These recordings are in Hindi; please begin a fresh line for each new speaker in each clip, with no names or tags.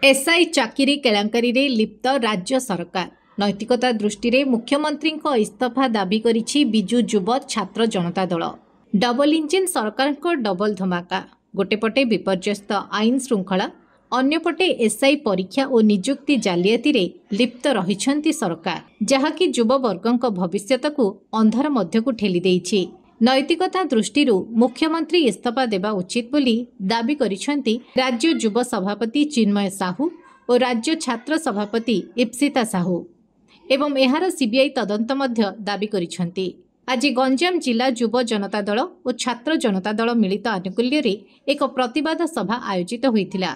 एसआई चाकिरी केलांकारी रे लिप्त राज्य सरकार नैतिकता दृष्टि मुख्यमंत्री इस्तीफा दाबी करिछि बिजु युव छात्र जनता दल। डबल इंजिन सरकार को डबल धमाका। गोटेपटे विपर्यस्त आईन श्रृंखला, अन्यपटे एसआई परीक्षा और नियुक्ति जालियाती रे लिप्त रहिछंती सरकार, जहाँकि युववर्गों भविष्यत को अंधार मध्यकु ठेली देइछि। नैतिकता दृष्टि मुख्यमंत्री इस्तीफा देवा उचित बोली दाबी करिछंती राज्य युव सभापति चिन्मय साहू और राज्य छात्र सभापति इप्सिता साहू एवं एहार सीबीआई तदंत मध्य दाबी करिछंती। आज गंजाम जिला युव जनता दल और छात्र जनता दल मिलित आनुकूल्य रे एक प्रतिवाद सभा आयोजित होइथिला।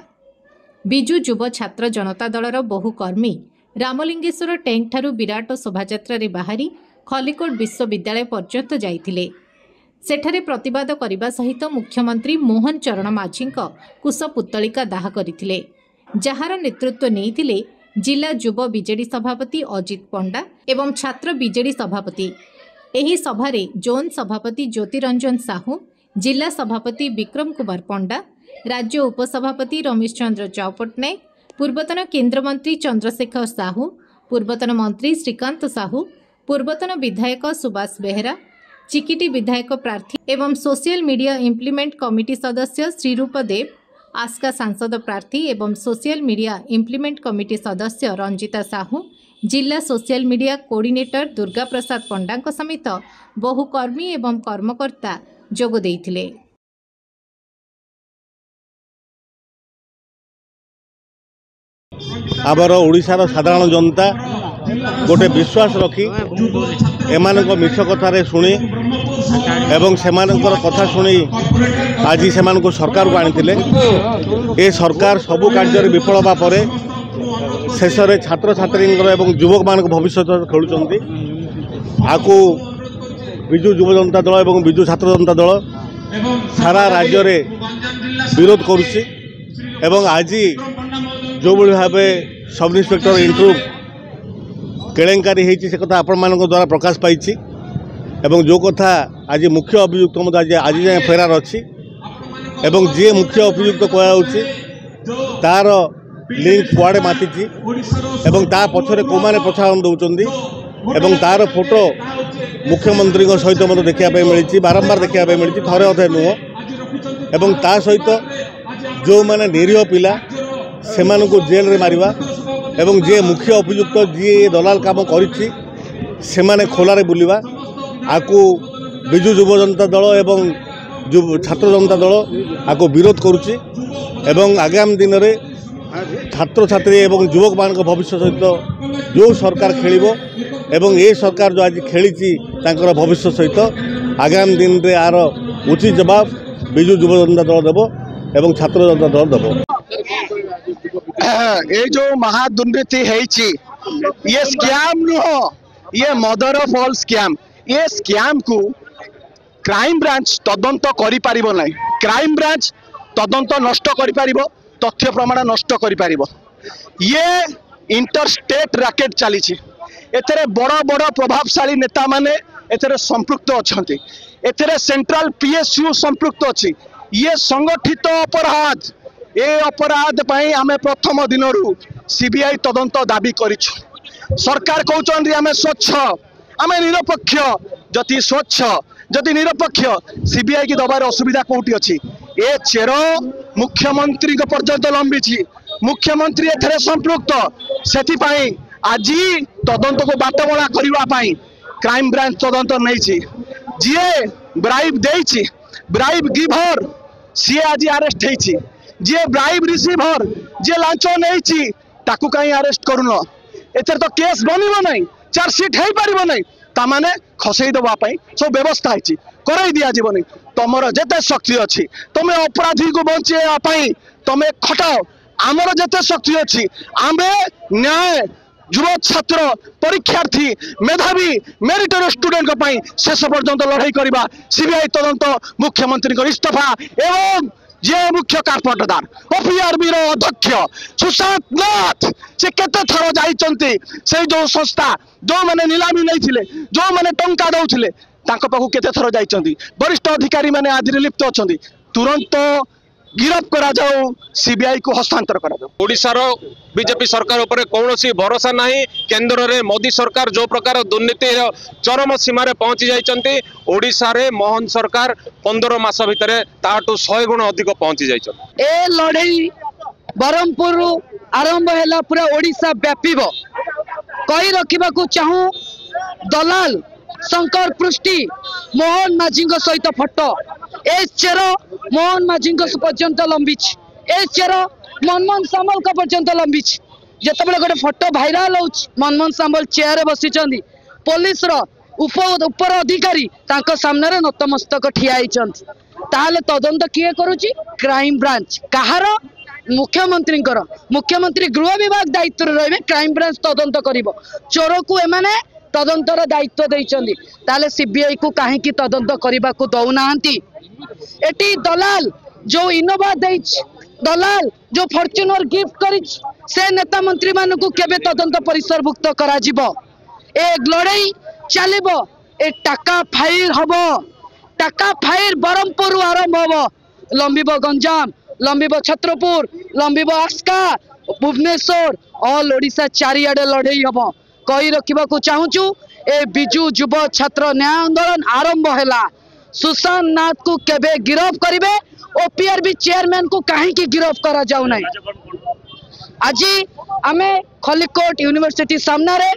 बिजु युव छात्र जनता दलर बहु कर्मी रामलिंगेश्वर टैंक ठारू विराट शोभायात्रा रे बाहरी खलिकोट विश्वविद्यालय पर्यंत जाइथिले। सेठारे प्रतिवाद करने सहित मुख्यमंत्री मोहन चरण माझी कुशपुतलिका दाह करथिले, जार नेतृत्व नेइथिले जिला युव बीजेडी सभापति अजित पंडा एवं छात्र बीजेडी सभापति। एही सभारे जोन सभापति ज्योतिरंजन साहू, जिला सभापति विक्रम कुमार पंडा, राज्य उपसभापति रमेश चंद्र चौपटनायक, पूर्वतन केन्द्रमंत्री चंद्रशेखर साहू, पूर्वतन मंत्री श्रीकांत साहू, पूर्वतन विधायक सुभाष बेहरा, चिकिटी विधायक प्रार्थी एवं सोशल मीडिया इम्प्लीमेंट कमिटी सदस्य श्रीरूप देव, आस्का सांसद प्रार्थी एवं सोशल मीडिया इम्प्लीमेंट कमिटी सदस्य रंजिता साहू, जिला social media coordinator Durga Prasad पंडा समेत बहु कर्मी एवं कर्मकर्ता जोग देइथिले।
आबर ओडिशार साधारण जनता गोटे विश्वास रखी एमानक मिछ कथारे शुणी एवं सेमानकर कथा शुणी आज सेमानक सरकार को आनिथिले। ए सरकार सबु कार्य विफल होगा परे शेष में छात्र छात्री एवं युवक मान भविष्य खेलुंट आकु बिजु युव जनता दल एवं बिजु छात्र जनता दल सारा राज्य में विरोध करुच्ची एवं आज जो भाव सब इन्स्पेक्टर इंट्रू केलेंकारी होती से कथा आपण मान द्वारा प्रकाश पाई एवं जो कथा आज मुख्य अभियुक्त मत आज जाए फेरार अच्छी एवं जी मुख्य अभियुक्त कहुच्छी तार लिंक कुआड़े माति एवं ता पछरे को मैंने प्रोत्साहन दौरान एवं तार फोटो मुख्यमंत्री सहित मत देखा मिली, बारंबार देखा मिली, थरे अधे नुह एवं ता सहित जो मैंने निरीह पिला से जेल रे मारिबा एवं जे मुख्य अभियुक्त जी दलाल काम करिछि सेमाने खोलारे बुलिबा आकु बिजु युव जनता दल एवं छात्र जनता दल आकु विरोध करुच्ची एवं आगामी दिन में छात्र छात्री एवं युवक मान भविष्य सहित जो सरकार खेलिबो एवं ये सरकार जो आज खेली तांकर भविष्य सहित आगामी दिन में आर उचित जवाब बिजु युव जनता दल देव एवं छात्र जनता दल देव।
ये जो महादुर्नीति है ये स्कैम नुह, ये मदर ऑफ ऑल स्कैम। ये स्कैम को क्राइम ब्रांच तदंत करि परिबो नहीं। क्राइम ब्रांच तदंत नष्ट करि परिबो, तथ्य प्रमाण नष्ट करि परिबो। ये इंटरस्टेट रैकेट चली एथरे बड़ बड़ प्रभावशाली नेता माने एथरे संपृक्त अछंती, एथरे सेंट्रल पीएसयू संपृक्त अछि। ये संगठित अपराध, ए अपराध पाई आमे प्रथम दिनरू सीबीआई तदंत दाबी करिछु। सरकार कहउछन आमे स्वच्छ, आमे निरपेक्ष। जति स्वच्छ जति निरपेक्ष सीबीआई की दबार असुविधा कोठी अछि? ए चेर मुख्यमंत्री को पर्यंत लंबी, मुख्यमंत्री एथरे संपृक्त। सेति पाई आज तदंत को बाटबला करबा पाई क्राइम ब्रांच तदंत नहीं। जे ब्राइब देछि, ब्राइब गिवर सी आज अरेस्ट होइछि। जे ब्राइब रिसीभर, जे लांच नहीं ताकू कहीं अरेस्ट करूल? एथर तो केस बनब नहीं, चार्जसीट हो पार नहीं। ताने खसई देवाई सब व्यवस्था है करई दि जावनी। तुमर जिते शक्ति अच्छी तुम अपराधी को बचाई तुम खटाओ। आमर जिते शक्ति अच्छी आमे न्याय युवा छात्र परीक्षार्थी मेधावी मेरिटर स्टूडेंट शेष पर्यंत लड़ाई करवा। सीबीआई तदंत, मुख्यमंत्री इस्तीफा एवं जे मुख्य कार्पटदार ओपीआरबी अध्यक्ष सुशांत नाथ से केते थर जाइचंती से जो संस्था जो माने नीलामी नहीं थिले, जो माने टंका दउथिले तांको पाखु केते थर जाइचंती। वरिष्ठ अधिकारी माने आज लिप्त अछंती। तुरंत गिरफ करा जाओ सीबीआई को हस्तांतर करा जाओ।
ओडिशार बीजेपी सरकार उपरे कौनसी भरोसा नहीं। केंद्र रे मोदी सरकार जो प्रकार दुर्नीति चरम सीमार पहुंची जाइछन्ति ओडिशा रे मोहन सरकार 15 मास भितर ताटू 100 गुण अधिक पहुंची जाइछन्ति।
ए लड़ई बरहमपुर आरंभ है पूरा ओडिशा व्यापीब कही रखा चाहूँ दलाल शंकर पृष्टि मोहन माझी सहित फोटो ए चेर मोहन माझी पर्यंत लंबी ए चेर मनमोहन सामल पर्यंत लंबी जिते गोटे फोटो भाइराल हो मनमोहन सामल चेयर बसी पुलिस उपर अधिकारी सामने नतमस्तक ठिया होती तदंत किए करुची क्राइम ब्रांच कहार मुख्यमंत्री मुख्यमंत्री गृह विभाग दायित्व रही क्राइम ब्रांच तदंत कर चोर को एमाने तदंतर दायित्व देइचंदी ताले सीबीआई को कहीं तदंत करने को दौना एटी दलाल जो इनोवा दलाल जो फॉर्च्यूनर गिफ्ट कर से नेता मंत्री मान को केबे तदंत परिसरभुक्त करा जिवो ए लड़ई चलिबो ए टाका फाइल हबो टाका फाइल बरहमपुर आरंभ हबो लंबिबो गंजाम लंबिबो छत्रपुर लंबिबो आस्का भुवनेश्वर ऑल ओडिशा चारिआडे लड़ई हबो कही रखा चाहूँ ए बिजु युव छात्र न्याय आंदोलन आरंभ है सुशांत नाथ को केबे गिरफ करेंगे ओपीआरबी चेयरमैन को कहीं गिरफ करा जाऊ ना। आज आम खलिकोट यूनिवर्सिटी सामने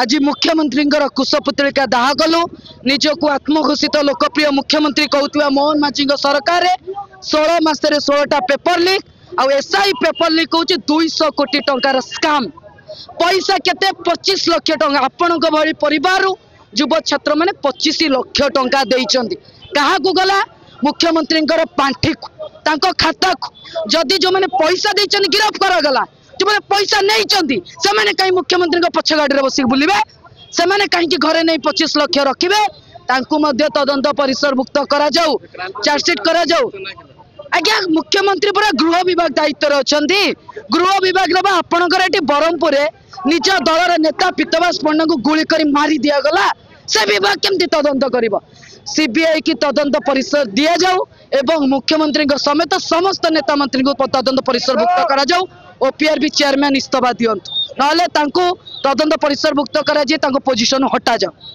आज मुख्यमंत्री कुशपुतलिका दाह कलु निजक आत्मघोषित लोकप्रिय मुख्यमंत्री कहूथिबा मोहन माझी सरकार 16 मासरे 16टा पेपर लीक आ एसआई पेपर लीक हो 200 कोटी टंकार स्काम पैसा केते 25 लाख टंका आपण भली परिवार युव छात्र माने 25 लाख टंका देइचंदी कहा को गला मुख्यमंत्री पांठी तांको खाता जदि जो माने पैसा देइचंदी गिरफ करा गला जो माने पैसा नहीं चंदी से माने कहीं मुख्यमंत्री पछ गाड़ी रे बसी बुलिबे से माने कहीं घरे नहीं 25 लाख रखिबे तांको मध्य तदंत परिसरभुक्त करा जाऊ चार्जशीट करा जाऊ। आज्ञा मुख्यमंत्री पूरा गृह विभाग दायित्व अच्छा गृह विभाग आपणकर ये बरहमपुर निज दलर नेता पीतवास पंडा को गुली कर मारी दिगला से विभाग केमती तदंत कर सीबीआई की तदंत परिसर दि जाऊ एवं मुख्यमंत्री समेत समस्त नेता मंत्री को तदंत परिसरभुक्त करा जाऊ ओपीआरबी चेयरमैन इस्तीफा दिंतु ना तदंत परिसरभुक्त करा पोजिशन हटा जाऊ।